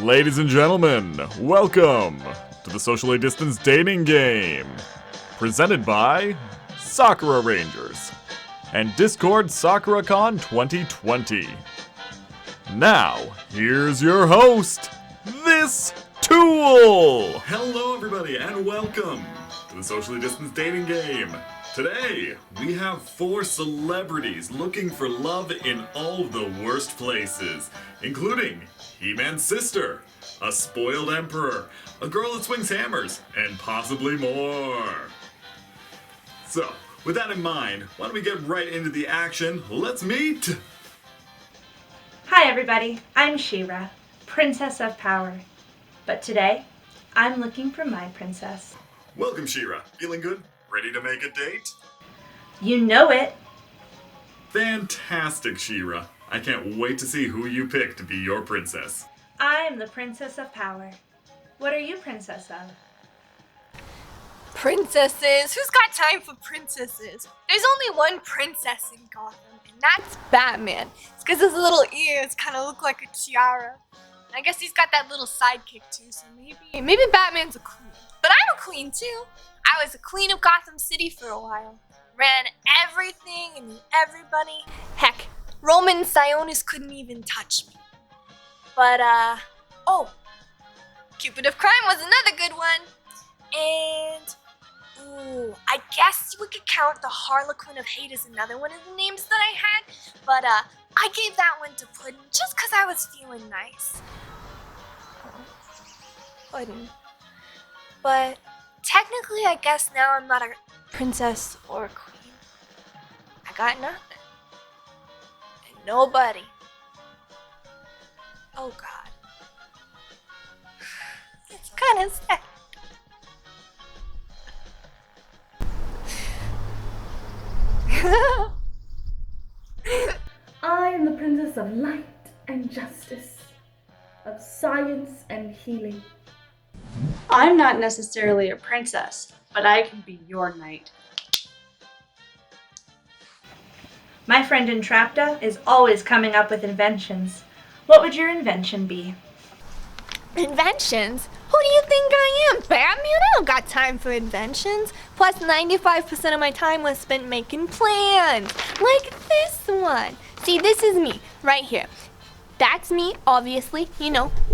Ladies and gentlemen, welcome to the socially distanced dating game, presented by Sakura Rangers and Discord Sakuracon 2020. Now, here's your host, this tool! Hello everybody and welcome to the socially distanced dating game. Today, we have 4 celebrities looking for love in all the worst places, including He-Man's sister, a spoiled emperor, a girl that swings hammers, and possibly more. So, with that in mind, why don't we get right into the action? Let's meet! Hi everybody, I'm She-Ra, Princess of Power. But today, I'm looking for my princess. Welcome, She-Ra. Feeling good? Ready to make a date? You know it! Fantastic, She-Ra. I can't wait to see who you pick to be your princess. I'm the Princess of Power. What are you princess of? Princesses? Who's got time for princesses? There's only one princess in Gotham, and that's Batman. It's because his little ears kind of look like a tiara. And I guess he's got that little sidekick too, so maybe Batman's a queen. But I'm a queen too. I was a queen of Gotham City for a while. Ran everything and knew everybody. Heck, Roman Sionis couldn't even touch me. But, Cupid of Crime was another good one. And, I guess we could count the Harlequin of Hate as another one of the names that I had. But, I gave that one to Puddin' just because I was feeling nice. Puddin'. But, technically, I guess now I'm not a princess or a queen. I got nothing. And nobody. Oh God. It's kind of sad. I am the princess of light and justice, of science and healing. I'm not necessarily a princess, but I can be your knight. My friend Entrapta is always coming up with inventions. What would your invention be? Inventions? Who do you think I am, Batman? I don't got time for inventions. Plus 95% of my time was spent making plans. Like this one. See, this is me, right here. That's me, obviously,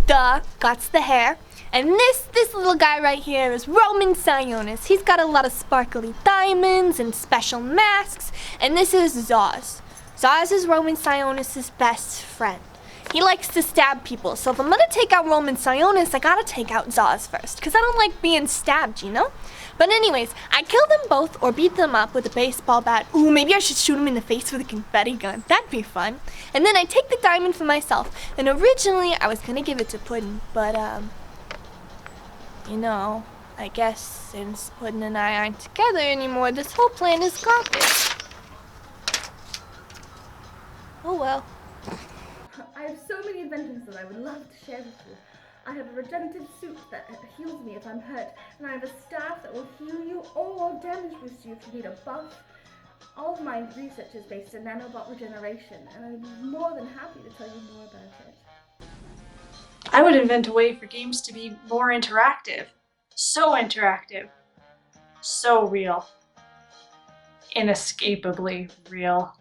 duh, got the hair. And this little guy right here is Roman Sionis. He's got a lot of sparkly diamonds and special masks. And this is Zaz. Zaz is Roman Sionis' best friend. He likes to stab people, so if I'm gonna take out Roman Sionis, I gotta take out Zaz first, because I don't like being stabbed, But anyways, I kill them both or beat them up with a baseball bat. Ooh, maybe I should shoot him in the face with a confetti gun. That'd be fun. And then I take the diamond for myself. And originally, I was gonna give it to Puddin', but, I guess since Puddin' and I aren't together anymore, this whole plan is garbage. Oh well. I have so many inventions that I would love to share with you. I have a regenerative suit that heals me if I'm hurt, and I have a staff that will heal you or damage boost you if you need a buff. All of my research is based in nanobot regeneration, and I'm more than happy to tell you more about it. I would invent a way for games to be more interactive. So interactive. So real. Inescapably real.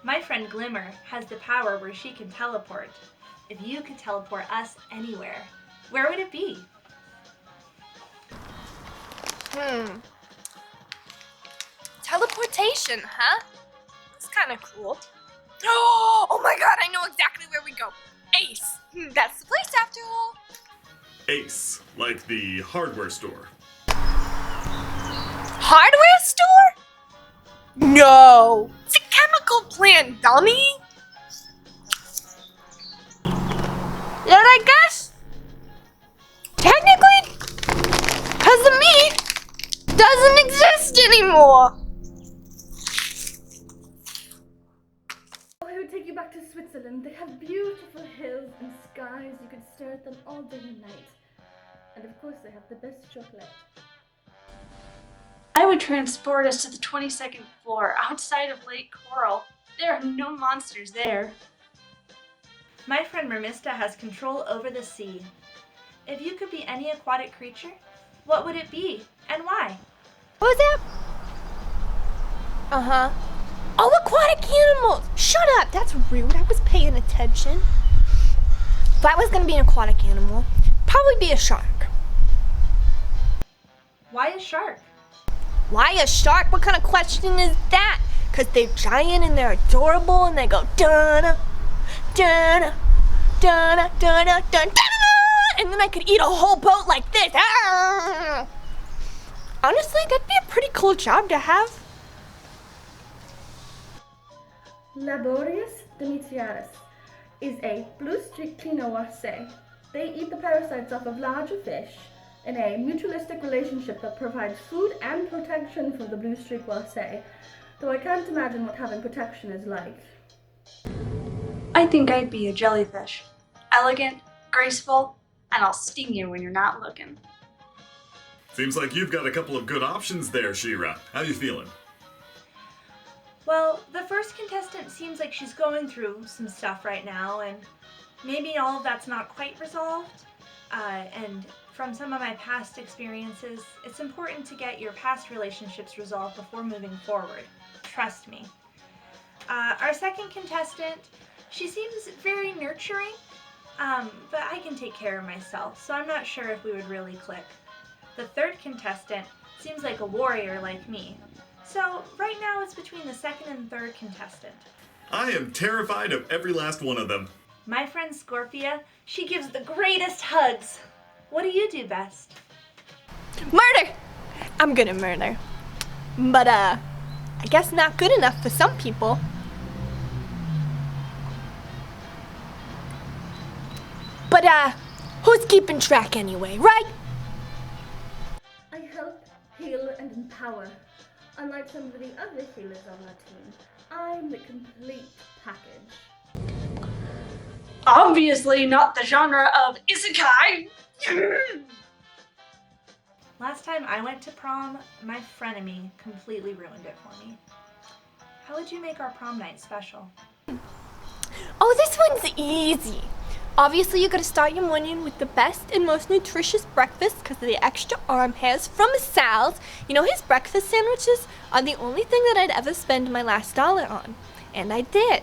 My friend Glimmer has the power where she can teleport. If you could teleport us anywhere, where would it be? Teleportation, huh? That's kind of cool. Oh my god, I know exactly where we go. Ace. That's the place after all. Ace, like the hardware store. Hardware store? No. It's a chemical plant, dummy. But I guess, technically, because of me, doesn't exist anymore. I would take you back to Switzerland. They have beautiful hills and skies. You could stare at them all day and night. And of course, they have the best chocolate. I would transport us to the 22nd floor outside of Lake Coral. There are no monsters there. My friend Mermista has control over the sea. If you could be any aquatic creature, what would it be and why? What was that? Uh-huh. Oh, aquatic animals! Shut up! That's rude. I was paying attention. If I was gonna be an aquatic animal, probably be a shark. Why a shark? Why a shark? What kind of question is that? Because they're giant and they're adorable and they go dun dun dun dun dun dun, and then I could eat a whole boat like this. Ah! Honestly, that'd be a pretty cool job to have. Laborius demetriaris is a blue-streaked clinoaceae. They eat the parasites off of larger fish in a mutualistic relationship that provides food and protection for the blue-streaked waceae, though I can't imagine what having protection is like. I think I'd be a jellyfish. Elegant, graceful, and I'll sting you when you're not looking. Seems like you've got a couple of good options there, She-Ra. How you feeling? Well, the first contestant seems like she's going through some stuff right now, and maybe all of that's not quite resolved. And from some of my past experiences, it's important to get your past relationships resolved before moving forward. Trust me. Our second contestant, she seems very nurturing, but I can take care of myself, so I'm not sure if we would really click. The third contestant seems like a warrior like me. So right now it's between the second and third contestant. I am terrified of every last one of them. My friend Scorpia, she gives the greatest hugs. What do you do best? Murder! I'm good at murder. But, I guess not good enough for some people. But, who's keeping track anyway, right? I help, heal, and empower. Unlike some of the other healers on our team, I'm the complete package. Obviously not the genre of isekai. Last time I went to prom, my frenemy completely ruined it for me. How would you make our prom night special? Oh, this one's easy. Obviously, you gotta start your morning with the best and most nutritious breakfast because of the extra arm hairs from Sal's. You know, his breakfast sandwiches are the only thing that I'd ever spend my last dollar on. And I did.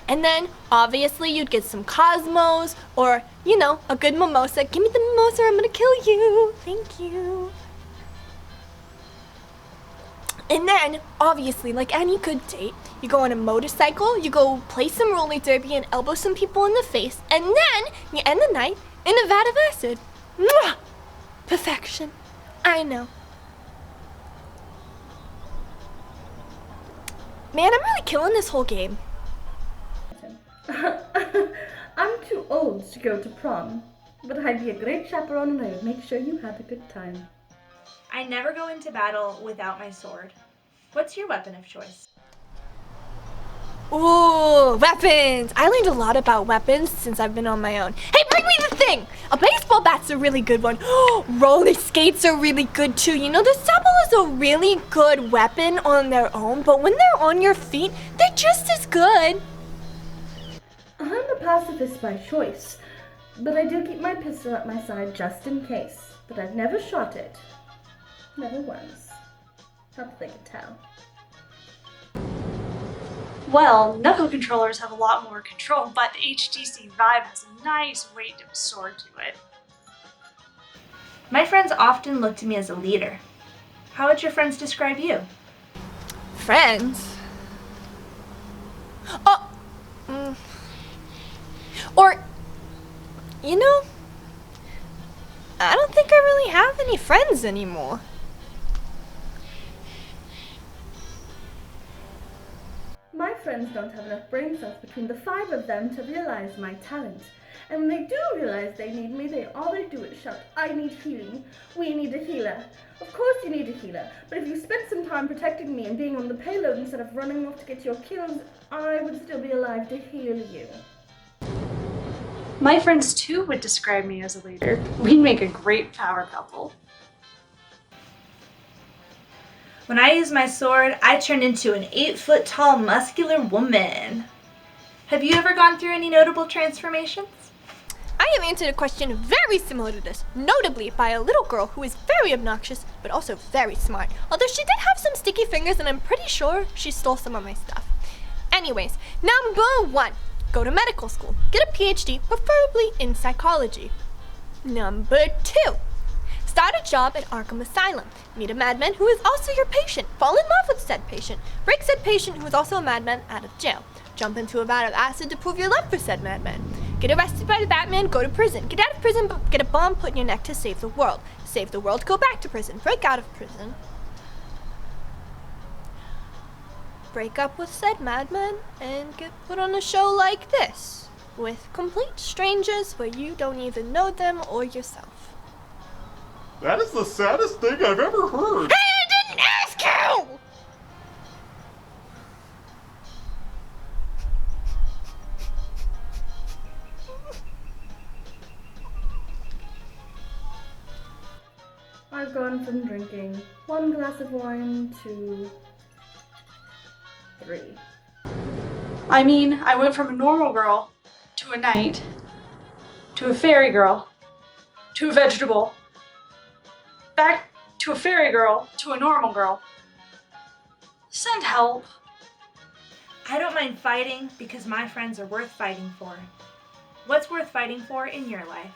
And then, obviously, you'd get some Cosmos or, you know, a good mimosa. Give me the mimosa or I'm gonna kill you. Thank you. And then, obviously, like any good date, you go on a motorcycle, you go play some roller derby and elbow some people in the face, and then you end the night in a vat of acid. Mwah! Perfection. I know. Man, I'm really killing this whole game. I'm too old to go to prom, but I'd be a great chaperone and I would make sure you had a good time. I never go into battle without my sword. What's your weapon of choice? Ooh, weapons! I learned a lot about weapons since I've been on my own. Hey, bring me the thing! A baseball bat's a really good one. Roller skates are really good too. You know, the sabble is a really good weapon on their own, but when they're on your feet, they're just as good. I'm a pacifist by choice, but I do keep my pistol at my side just in case. But I've never shot it. Never once. Not that they could tell. Well, knuckle controllers have a lot more control, but the HTC Vive has a nice weight of sword to it. My friends often look to me as a leader. How would your friends describe you? Friends? Oh! Or, you know, I don't think I really have any friends anymore. My friends don't have enough brain cells between the 5 of them to realize my talent. And when they do realize they need me, all they do is shout, I need healing. We need a healer. Of course you need a healer, but if you spent some time protecting me and being on the payload instead of running off to get your kills, I would still be alive to heal you. My friends too would describe me as a leader. We'd make a great power couple. When I use my sword, I turn into an 8-foot tall muscular woman. Have you ever gone through any notable transformations? I have answered a question very similar to this, notably by a little girl who is very obnoxious, but also very smart. Although she did have some sticky fingers, and I'm pretty sure she stole some of my stuff. Anyways, number 1, go to medical school. Get a PhD, preferably in psychology. Number 2, start a job at Arkham Asylum. Meet a madman who is also your patient. Fall in love with said patient. Break said patient who is also a madman out of jail. Jump into a vat of acid to prove your love for said madman. Get arrested by the Batman, go to prison. Get out of prison, get a bomb put in your neck to save the world. Save the world, go back to prison. Break out of prison. Break up with said madman and get put on a show like this. With complete strangers where you don't even know them or yourself. That is the saddest thing I've ever heard. Hey, I didn't ask you! I've gone from drinking 1 glass of wine to 3. I mean, I went from a normal girl to a knight, to a fairy girl, to a vegetable, back to a fairy girl, to a normal girl. Send help. I don't mind fighting because my friends are worth fighting for. What's worth fighting for in your life?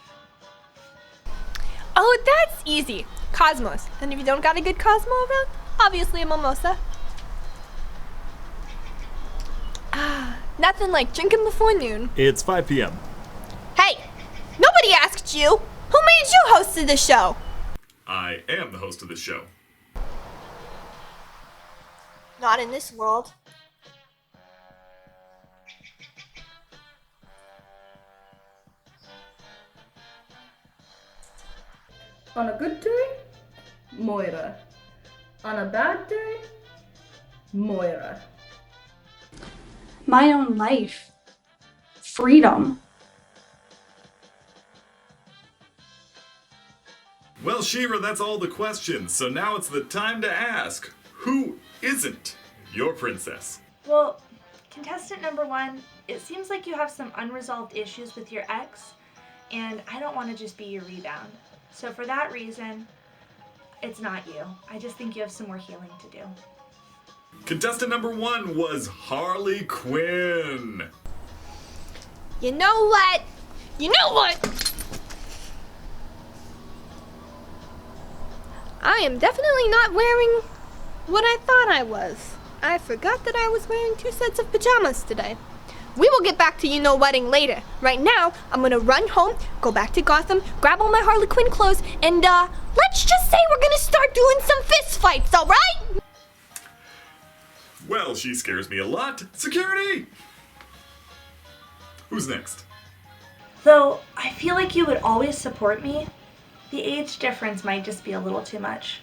Oh, that's easy. Cosmos. And if you don't got a good Cosmo around, obviously a mimosa. Nothing like drinking before noon. It's 5 p.m. Hey, nobody asked you. Who made you host of the show? I am the host of this show. Not in this world. On a good day, Moira. On a bad day, Moira. My own life. Freedom. Well, She-Ra, that's all the questions, so now it's the time to ask. Who isn't your princess? Well, contestant number 1, it seems like you have some unresolved issues with your ex, and I don't want to just be your rebound. So for that reason, it's not you. I just think you have some more healing to do. Contestant number 1 was Harley Quinn. You know what? I am definitely not wearing what I thought I was. I forgot that I was wearing 2 sets of pajamas today. We will get back to you-know-whatting later. Right now, I'm gonna run home, go back to Gotham, grab all my Harley Quinn clothes, and let's just say we're gonna start doing some fist fights, alright? Well, she scares me a lot. Security! Who's next? Though, I feel like you would always support me. The age difference might just be a little too much.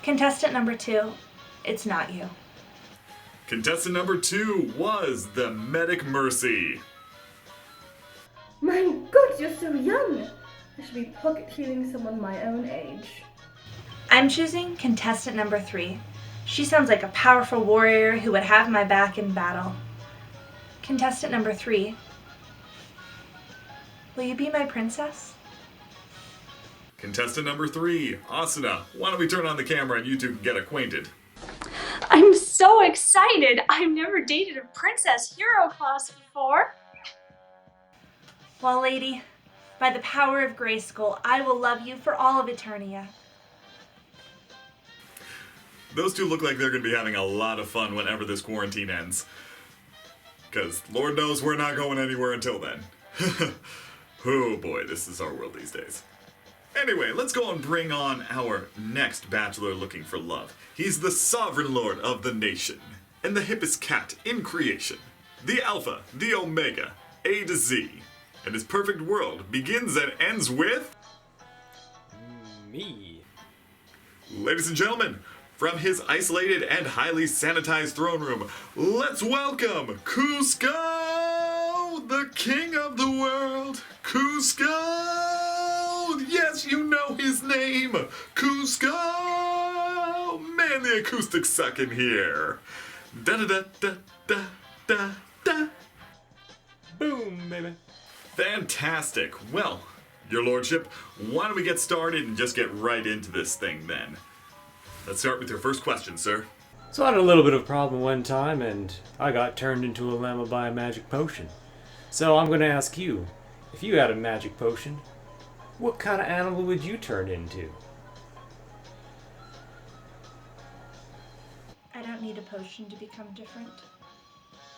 Contestant number 2, it's not you. Contestant number 2 was the Medic Mercy. My God, you're so young. I should be pocket healing someone my own age. I'm choosing contestant number 3. She sounds like a powerful warrior who would have my back in battle. Contestant number 3. Will you be my princess? Contestant number 3, Asuna. Why don't we turn on the camera and you two can get acquainted? I'm so excited! I've never dated a princess hero class before. Well, lady, by the power of Grayskull, I will love you for all of Eternia. Those two look like they're going to be having a lot of fun whenever this quarantine ends. Because Lord knows we're not going anywhere until then. Oh boy, this is our world these days. Anyway, let's go and bring on our next bachelor looking for love. He's the sovereign lord of the nation, and the hippest cat in creation. The Alpha, the Omega, A to Z. And his perfect world begins and ends with... Me. Ladies and gentlemen, from his isolated and highly sanitized throne room, let's welcome Kuzco, the king of the world. Kuzco! Yes, you know his name. Kuzco! Man, the acoustics suck in here. Da da da da da da da. Fantastic. Well, your lordship, why don't we get started and just get right into this thing then? Let's start with your first question, sir. So I had a little bit of a problem one time, and I got turned into a llama by a magic potion. So I'm going to ask you, if you had a magic potion, what kind of animal would you turn into? I don't need a potion to become different.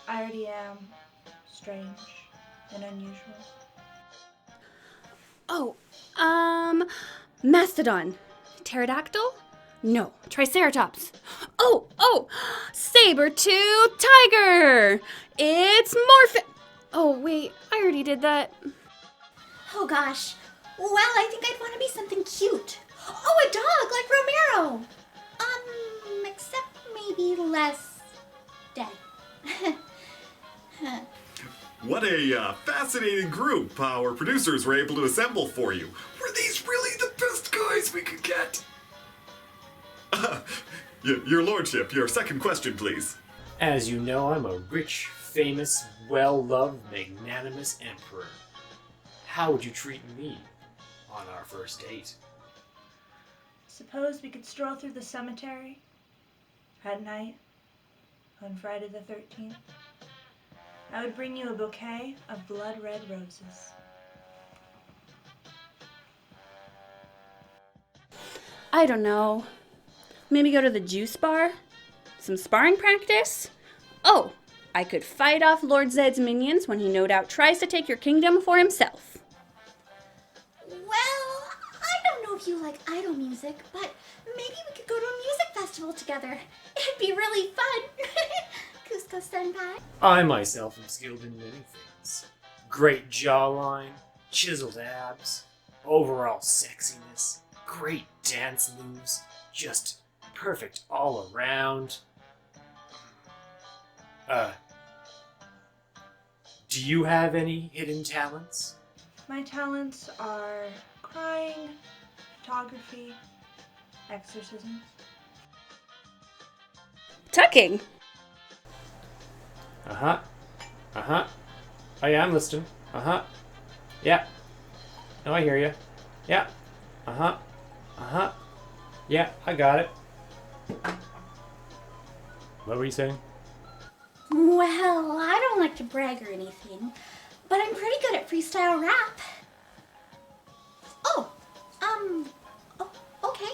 I already am strange and unusual. Oh, Mastodon. Pterodactyl? No, Triceratops. Oh, saber-tooth tiger! It's Oh, wait, I already did that. Oh gosh. Well, I think I'd want to be something cute. Oh, a dog like Romero. Except maybe less dead. What a fascinating group our producers were able to assemble for you. Were these really the best guys we could get? Your lordship, your second question, please. As you know, I'm a rich, famous, well-loved, magnanimous emperor. How would you treat me on our first date? Suppose we could stroll through the cemetery at night on Friday the 13th. I would bring you a bouquet of blood-red roses. I don't know. Maybe go to the juice bar? Some sparring practice? Oh, I could fight off Lord Zed's minions when he no doubt tries to take your kingdom for himself. Well, I don't know if you like idol music, but maybe we could go to a music festival together. It'd be really fun. Cusco-senpai. I myself am skilled in many things. Great jawline, chiseled abs, overall sexiness, great dance moves, just perfect all around. Do you have any hidden talents? My talents are crying, photography, exorcisms. Tucking. Uh-huh. Oh yeah, I'm listening. Uh-huh. Yeah. No, I hear you. Yeah. Uh-huh. Yeah, I got it. What were you saying? Well, I don't like to brag or anything, but I'm pretty good at freestyle rap. Oh, okay.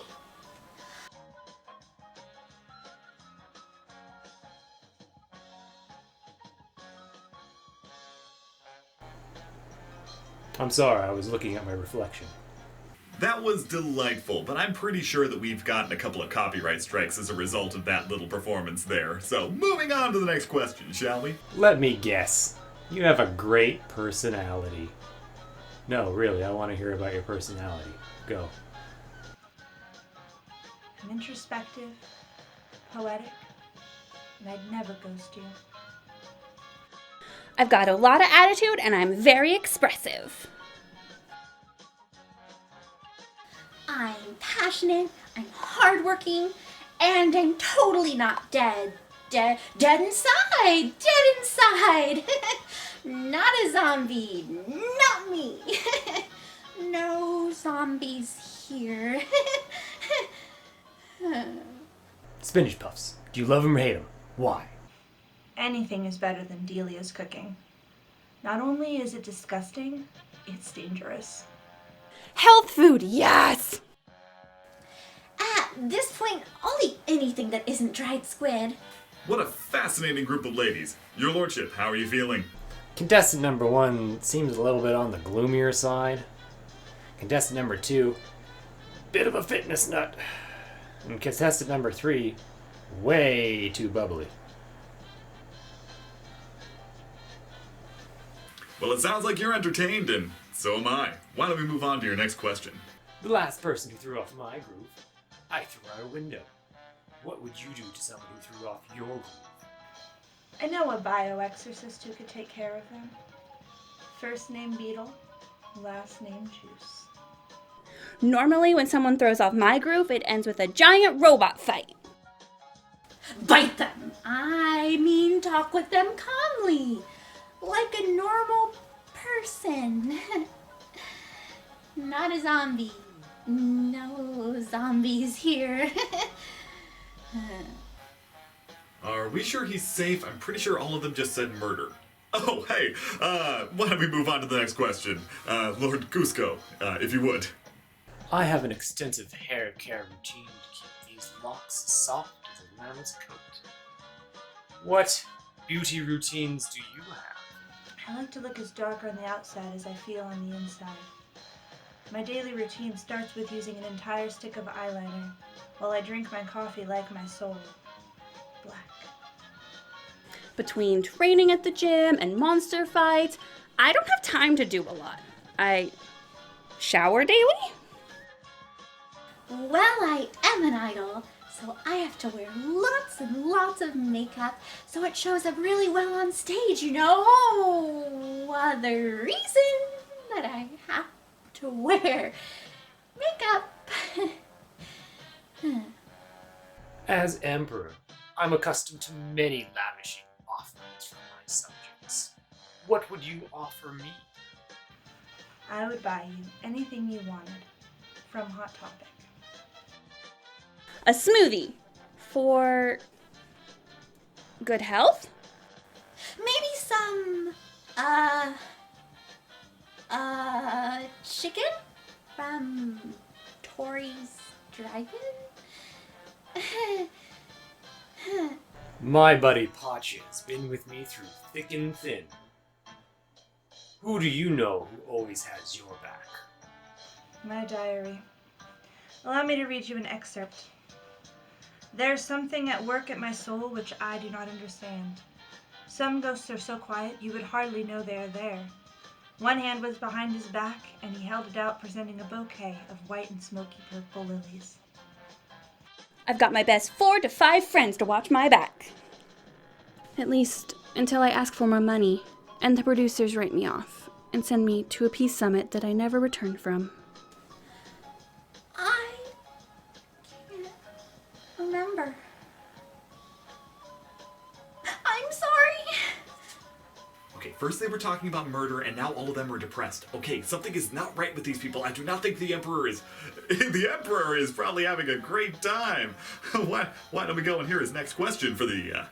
I'm sorry, I was looking at my reflection. That was delightful, but I'm pretty sure that we've gotten a couple of copyright strikes as a result of that little performance there. So, moving on to the next question, shall we? Let me guess. You have a great personality. No, really, I want to hear about your personality. Go. I'm introspective, poetic, and I'd never ghost you. I've got a lot of attitude and I'm very expressive. I'm passionate, I'm hardworking, and I'm totally not dead. Dead inside! Dead inside! Not a zombie, not me. No zombies here. Spinach puffs. Do you love them or hate them? Why? Anything is better than Delia's cooking. Not only is it disgusting, it's dangerous. Health food, yes! At this point, I'll eat anything that isn't dried squid. What a fascinating group of ladies. Your lordship, how are you feeling? Contestant number 1 seems a little bit on the gloomier side. Contestant number 2, bit of a fitness nut. And contestant number 3, way too bubbly. Well, it sounds like you're entertained, and so am I. Why don't we move on to your next question? The last person who threw off my groove, I threw out a window. What would you do to someone who threw off your groove? I know a bioexorcist who could take care of them. First name Beetle, last name Juice. Normally when someone throws off my groove, it ends with a giant robot fight. Bite them! I mean, talk with them calmly. Like a normal person. Not a zombie. No zombies here. Are we sure he's safe? I'm pretty sure all of them just said murder. Oh, hey, why don't we move on to the next question? Lord Cusco, if you would. I have an extensive hair care routine to keep these locks soft as a lamb's coat. What beauty routines do you have? I like to look as dark on the outside as I feel on the inside. My daily routine starts with using an entire stick of eyeliner while I drink my coffee like my soul. Black. Between training at the gym and monster fights, I don't have time to do a lot. I shower daily? Well, I am an idol, so I have to wear lots and lots of makeup so it shows up really well on stage, you know? Oh, the reason that I have to wear makeup. As Emperor, I'm accustomed to many lavishing offerings from my subjects. What would you offer me? I would buy you anything you wanted from Hot Topic. A smoothie for good health? Maybe some, chicken from Tori's Drive-In? My buddy Pachi has been with me through thick and thin. Who do you know who always has your back? My diary. Allow me to read you an excerpt. There's something at work at my soul which I do not understand. Some ghosts are so quiet you would hardly know they are there. One hand was behind his back, and he held it out, presenting a bouquet of white and smoky purple lilies. I've got my best 4 to 5 friends to watch my back. At least until I ask for more money, and the producers write me off and send me to a peace summit that I never returned from. I can't remember. I'm sorry. Okay, first they were talking about murder, and now all of them are depressed. Okay, something is not right with these people. I do not think the Emperor is... The Emperor is probably having a great time. Why don't we go and hear his next question for the,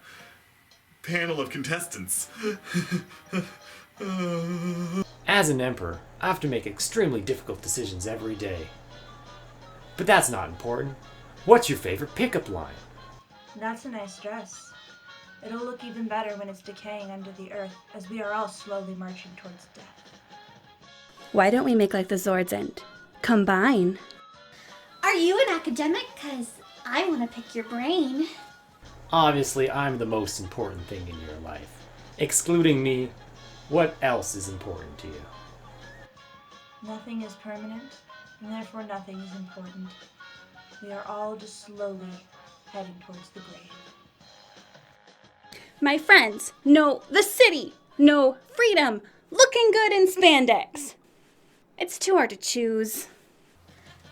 panel of contestants? As an Emperor, I have to make extremely difficult decisions every day. But that's not important. What's your favorite pickup line? That's a nice dress. It'll look even better when it's decaying under the earth, as we are all slowly marching towards death. Why don't we make like the Zord's End? Combine. Are you an academic? 'Cause I want to pick your brain. Obviously, I'm the most important thing in your life. Excluding me, what else is important to you? Nothing is permanent, and therefore nothing is important. We are all just slowly heading towards the grave. My friends, no the city, no freedom, looking good in spandex. It's too hard to choose.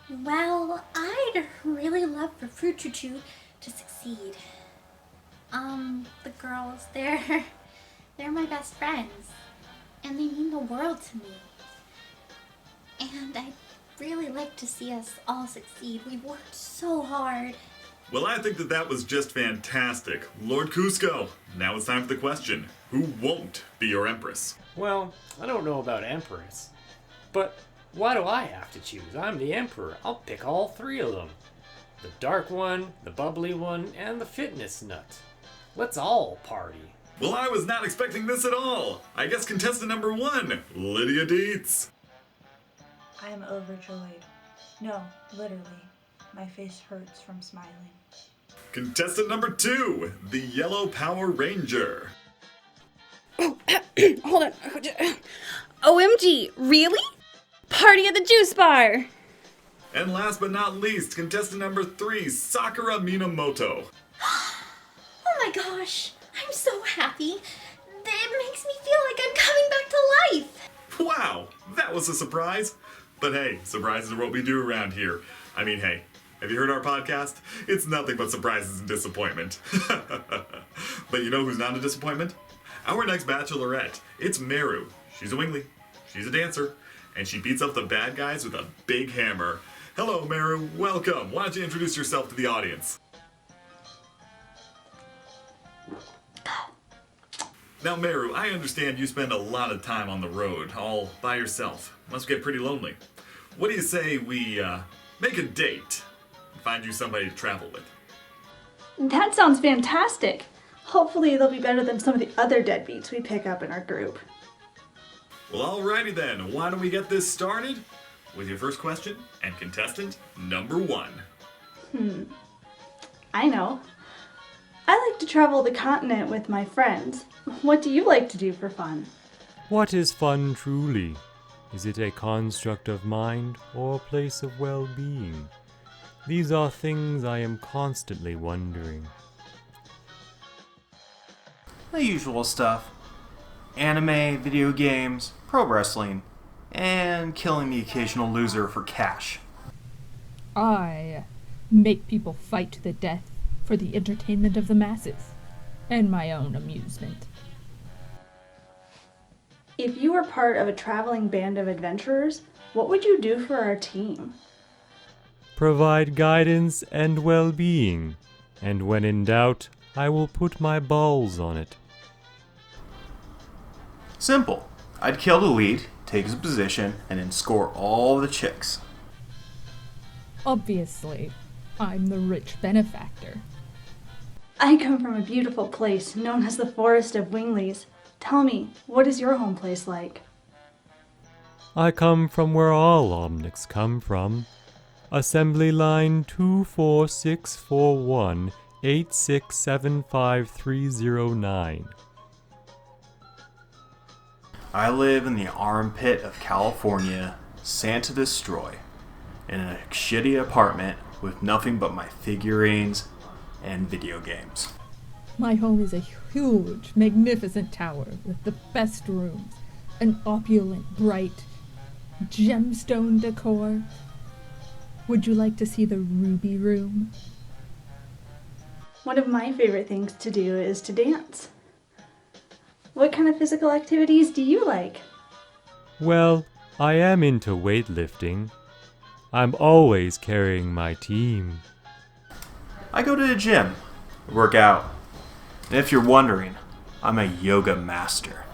Well, I'd really love for Fruit Choo to succeed. The girls, they're my best friends, and they mean the world to me. And I'd really like to see us all succeed. We've worked so hard. Well, I think that was just fantastic. Lord Cusco, now it's time for the question. Who won't be your Empress? Well, I don't know about Empress. But why do I have to choose? I'm the Emperor. I'll pick all 3 of them. The dark one, the bubbly one, and the fitness nut. Let's all party. Well, I was not expecting this at all. I guess contestant number 1, Lydia Dietz. I am overjoyed. No, literally. My face hurts from smiling. Contestant number 2, the Yellow Power Ranger. Hold on. OMG, really? Party at the juice bar. And last but not least, contestant number 3, Sakura Minamoto. Oh my gosh, I'm so happy. It makes me feel like I'm coming back to life. Wow, that was a surprise. But hey, surprises are what we do around here. I mean, hey, have you heard our podcast? It's nothing but surprises and disappointment. But you know who's not a disappointment? Our next bachelorette. It's Meru. She's a wingly. She's a dancer, and she beats up the bad guys with a big hammer. Hello, Meru. Welcome. Why don't you introduce yourself to the audience? Now, Meru, I understand you spend a lot of time on the road, all by yourself. Must get pretty lonely. What do you say we make a date and find you somebody to travel with? That sounds fantastic. Hopefully they'll be better than some of the other deadbeats we pick up in our group. Well, alrighty then. Why don't we get this started with your first question and contestant number 1. I know. I like to travel the continent with my friends. What do you like to do for fun? What is fun truly? Is it a construct of mind or a place of well-being? These are things I am constantly wondering. The usual stuff. Anime, video games, pro wrestling, and killing the occasional loser for cash. I make people fight to the death for the entertainment of the masses and my own amusement. If you were part of a traveling band of adventurers, what would you do for our team? Provide guidance and well-being, and when in doubt, I will put my balls on it. Simple. I'd kill the lead, take his position, and then score all the chicks. Obviously, I'm the rich benefactor. I come from a beautiful place known as the Forest of Winglies. Tell me, what is your home place like? I come from where all Omnics come from. Assembly line 24641867539. I live in the armpit of California, Santa Destroy, in a shitty apartment with nothing but my figurines and video games. My home is a huge, magnificent tower with the best rooms, an opulent, bright, gemstone decor. Would you like to see the ruby room? One of my favorite things to do is to dance. What kind of physical activities do you like? Well, I am into weightlifting. I'm always carrying my team. I go to the gym, work out. And if you're wondering, I'm a yoga master.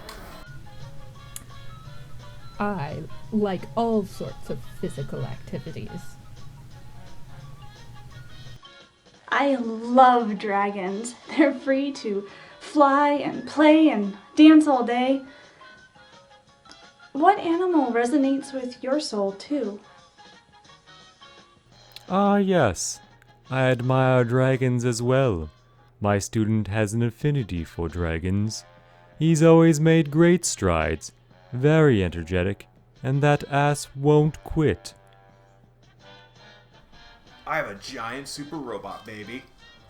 I like all sorts of physical activities. I love dragons. They're free to fly and play and dance all day. What animal resonates with your soul too? Ah, yes. I admire dragons as well. My student has an affinity for dragons. He's always made great strides, very energetic, and that ass won't quit. I have a giant super robot baby.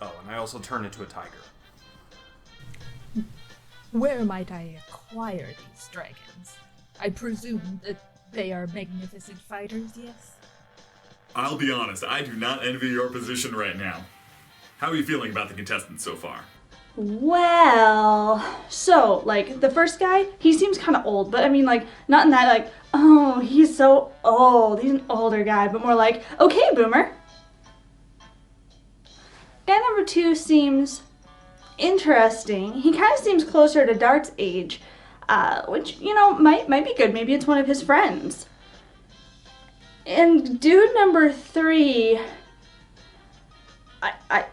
Oh, and I also turn into a tiger. Where might I acquire these dragons? I presume that they are magnificent fighters, yes? I'll be honest, I do not envy your position right now. How are you feeling about the contestants so far? Well, so, like, the first guy, he seems kind of old, but I mean, like, not in that, like, oh, he's so old, he's an older guy, but more like, okay, boomer. Guy number 2 seems interesting. He kind of seems closer to Dart's age, which, you know, might be good. Maybe it's one of his friends. And dude number 3, I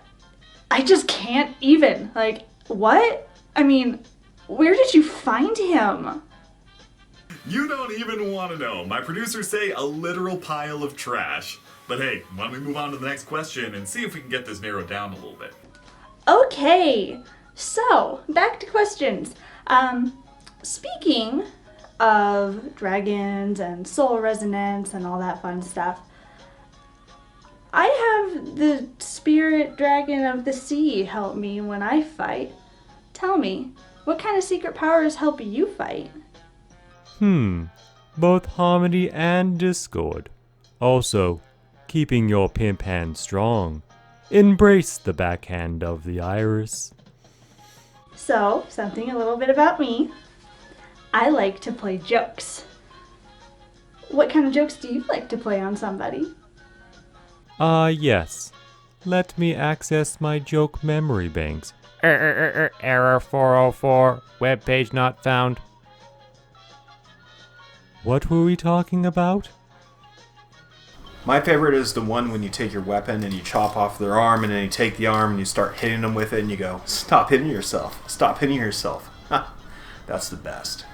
just can't even. Like, what? I mean, where did you find him? You don't even want to know. My producers say a literal pile of trash. But hey, why don't we move on to the next question and see if we can get this narrowed down a little bit. Okay, so back to questions. Speaking of dragons and soul resonance and all that fun stuff, I have the spirit dragon of the sea help me when I fight. Tell me, what kind of secret powers help you fight? Both harmony and discord. Also, keeping your pimp hand strong. Embrace the backhand of the iris. So, something a little bit about me. I like to play jokes. What kind of jokes do you like to play on somebody? Yes. Let me access my joke memory banks. Error 404. Webpage not found. What were we talking about? My favorite is the one when you take your weapon and you chop off their arm, and then you take the arm and you start hitting them with it, and you go, "Stop hitting yourself. Stop hitting yourself." Ha! That's the best.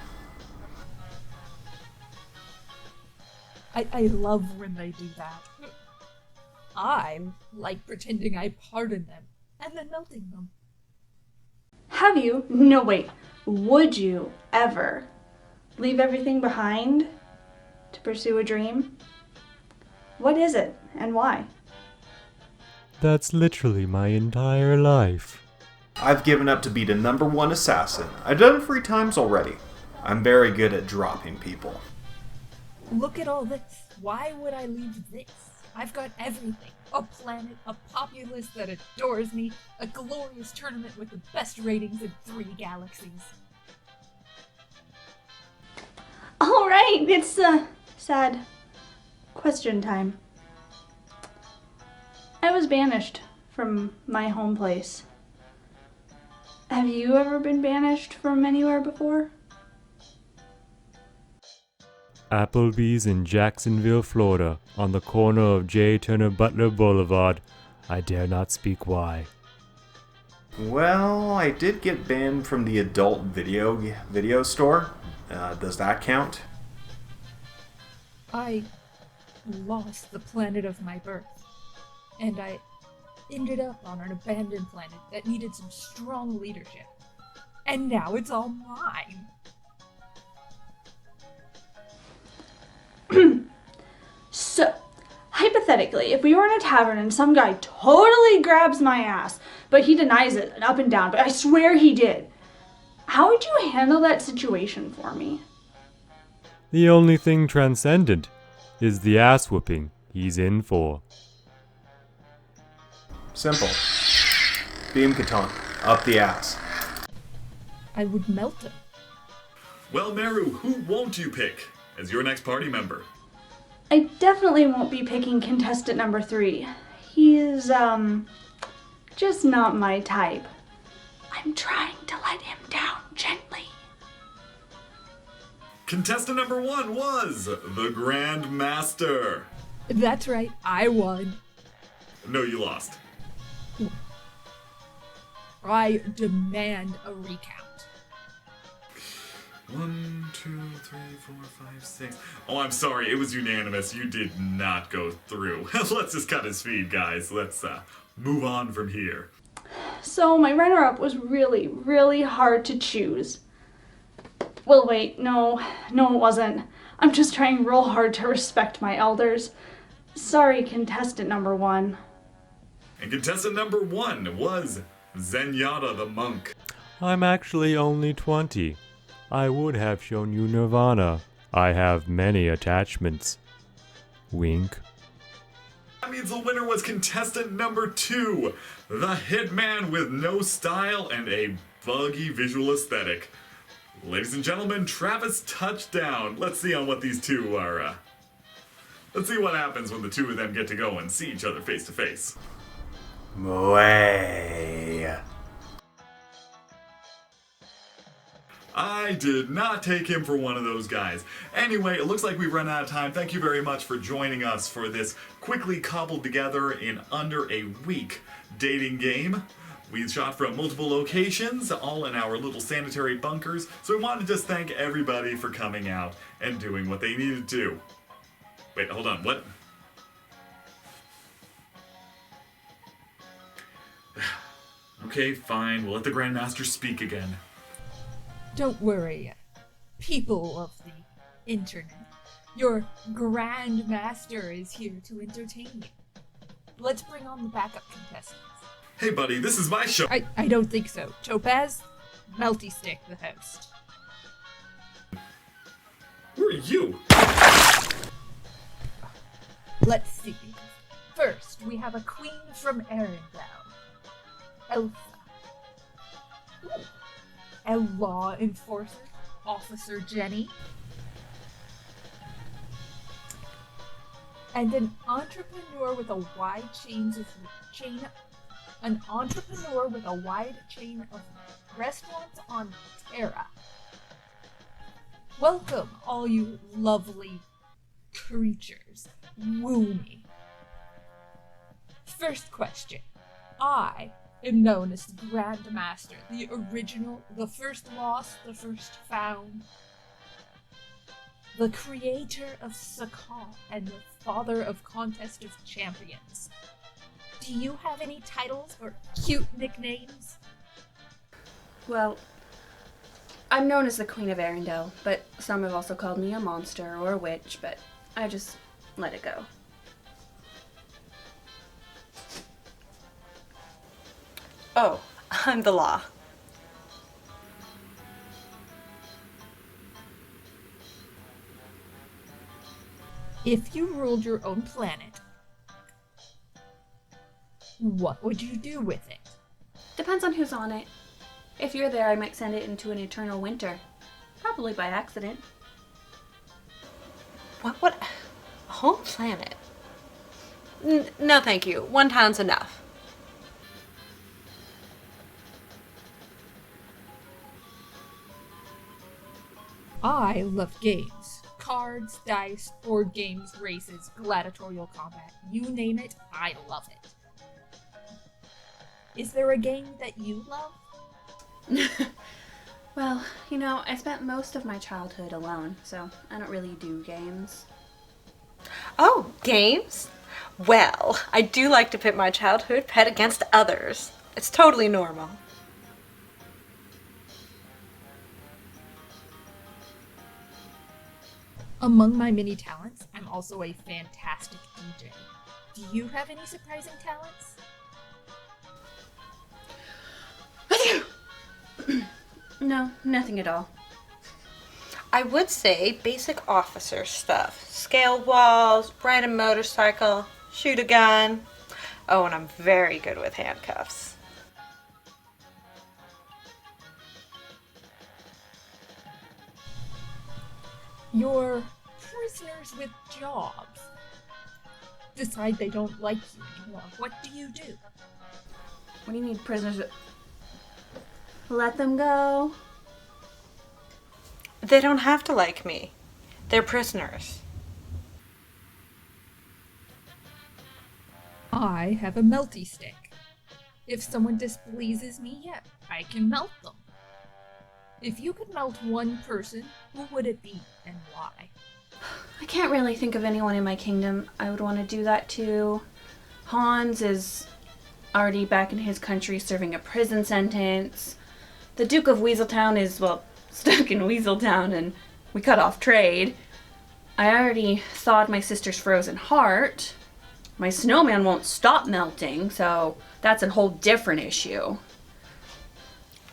I love when they do that. I like pretending I pardon them and then melting them. Have you? No, wait. Would you ever leave everything behind to pursue a dream? What is it and why? That's literally my entire life. I've given up to be the #1 assassin. I've done it 3 times already. I'm very good at dropping people. Look at all this. Why would I leave this? I've got everything. A planet, a populace that adores me, a glorious tournament with the best ratings in 3 galaxies. All right, it's sad question time. I was banished from my home place. Have you ever been banished from anywhere before? Applebee's in Jacksonville, Florida, on the corner of J. Turner Butler Boulevard. I dare not speak why. Well, I did get banned from the adult video store. Does that count? I lost the planet of my birth, and I ended up on an abandoned planet that needed some strong leadership. And now it's all mine. So, hypothetically, if we were in a tavern and some guy totally grabs my ass, but he denies it up and down, but I swear he did, how would you handle that situation for me? The only thing transcendent is the ass whooping he's in for. Simple. Beam Katon. Up the ass. I would melt him. Well, Meru, who won't you pick as your next party member? I definitely won't be picking contestant number 3. He is, just not my type. I'm trying to let him down gently. Contestant number 1 was the Grand Master. That's right, I won. No, you lost. I demand a recount. 1, 2, 3, 4, 5, 6. Oh, I'm sorry. It was unanimous. You did not go through. Let's just cut his feed, guys. Let's move on from here. So my runner-up was really, really hard to choose. Well, wait, no, it wasn't. I'm just trying real hard to respect my elders. Sorry, contestant number 1. And contestant number 1 was Zenyatta the Monk. I'm actually only 20. I would have shown you Nirvana. I have many attachments. Wink. That means the winner was contestant number 2, the hitman with no style and a buggy visual aesthetic. Ladies and gentlemen, Travis Touchdown. Let's see on what these two are. Let's see what happens when the two of them get to go and see each other face to face. Way. I did not take him for one of those guys. Anyway, it looks like we've run out of time. Thank you very much for joining us for this quickly cobbled together in under a week dating game. We shot from multiple locations, all in our little sanitary bunkers, so we wanted to just thank everybody for coming out and doing what they needed to. Wait, hold on, what? Okay, fine, we'll let the Grandmaster speak again. Don't worry, people of the internet. Your Grand Master is here to entertain you. Let's bring on the backup contestants. Hey buddy, this is my show! I don't think so. Topaz, Melty Stick, the host. Who are you? Let's see. First, we have a queen from Arendelle, Elsa. Ooh. A law enforcer, Officer Jenny. And an entrepreneur with a wide chain of restaurants on Terra. Welcome, all you lovely creatures. Woo me. First question. I am known as the Grand Master, the original, the first lost, the first found, the creator of Sakuracon, and the father of Contest of Champions. Do you have any titles or cute nicknames? Well, I'm known as the Queen of Arendelle, but some have also called me a monster or a witch, but I just let it go. Oh, I'm the law. If you ruled your own planet, what would you do with it? Depends on who's on it. If you're there, I might send it into an eternal winter. Probably by accident. What? A whole planet? No, thank you. One town's enough. I love games. Cards, dice, board games, races, gladiatorial combat. You name it, I love it. Is there a game that you love? Well, I spent most of my childhood alone, so I don't really do games. Oh, games? Well, I do like to pit my childhood pet against others. It's totally normal. Among my many talents, I'm also a fantastic DJ. Do you have any surprising talents? No, nothing at all. I would say basic officer stuff. Scale walls, ride a motorcycle, shoot a gun. Oh, and I'm very good with handcuffs. Your prisoners with jobs decide they don't like you anymore. What do you do? What do you mean, prisoners? Let them go. They don't have to like me. They're prisoners. I have a melty stick. If someone displeases me, yeah, I can melt them. If you could melt one person, who would it be and why? I can't really think of anyone in my kingdom I would want to do that to. Hans is already back in his country serving a prison sentence. The Duke of Weaseltown is, stuck in Weaseltown and we cut off trade. I already thawed my sister's frozen heart. My snowman won't stop melting, so that's a whole different issue.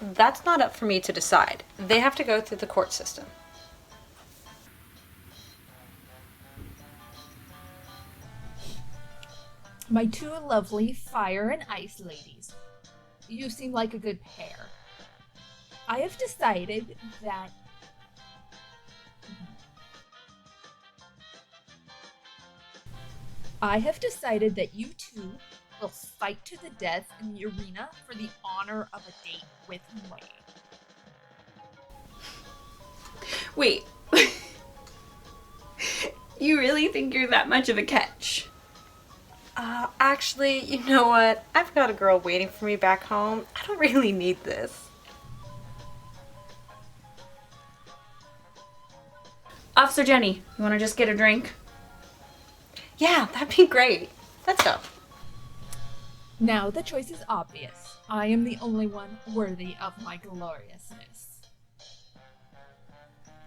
That's not up for me to decide. They have to go through the court system. My two lovely fire and ice ladies. You seem like a good pair. I have decided that you two will fight to the death in the arena for the honor of a date with me. Wait. You really think you're that much of a catch? Actually, you know what? I've got a girl waiting for me back home. I don't really need this. Officer Jenny, you want to just get a drink? Yeah, that'd be great. Let's go. Now the choice is obvious. I am the only one worthy of my gloriousness.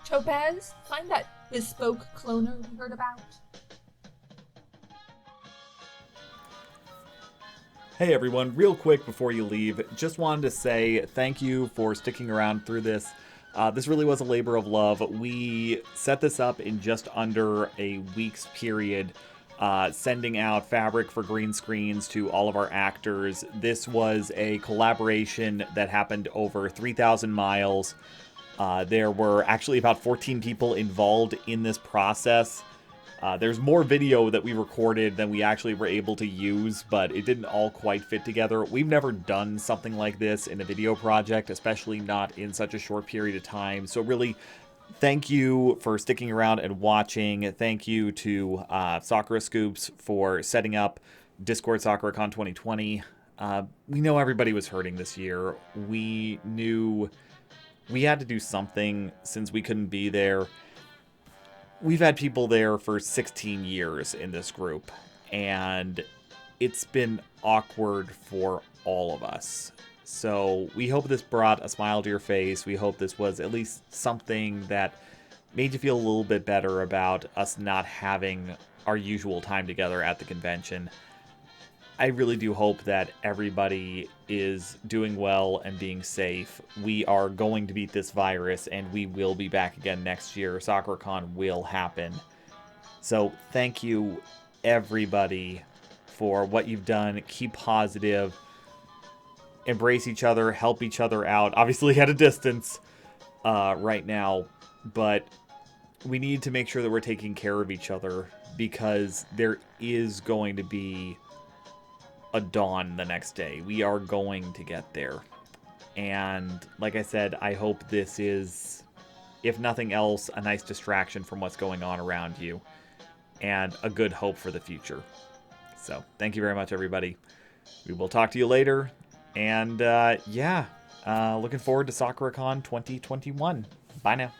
Topaz, find that bespoke cloner we heard about. Hey everyone, real quick before you leave, just wanted to say thank you for sticking around through this. This really was a labor of love. We set this up in just under a week's period, sending out fabric for green screens to all of our actors. This was a collaboration that happened over 3,000 miles. There were actually about 14 people involved in this process. There's more video that we recorded than we actually were able to use, but it didn't all quite fit together. We've never done something like this in a video project, especially not in such a short period of time. So really, thank you for sticking around and watching. Thank you to Sakura Scoops for setting up Discord Sakuracon 2020. We know everybody was hurting this year. We knew we had to do something since we couldn't be there. We've had people there for 16 years in this group, and it's been awkward for all of us. So we hope this brought a smile to your face. We hope this was at least something that made you feel a little bit better about us not having our usual time together at the convention. I really do hope that everybody is doing well and being safe. We are going to beat this virus, and we will be back again next year. Sakuracon will happen. So thank you, everybody, for what you've done. Keep positive. Embrace each other. Help each other out. Obviously at a distance right now, but we need to make sure that we're taking care of each other, because there is going to be a dawn the next day. We are going to get there. And like I said, I hope this is, if nothing else, a nice distraction from what's going on around you and a good hope for the future. So thank you very much, everybody. We will talk to you later. And looking forward to Sakuracon 2021. Bye now.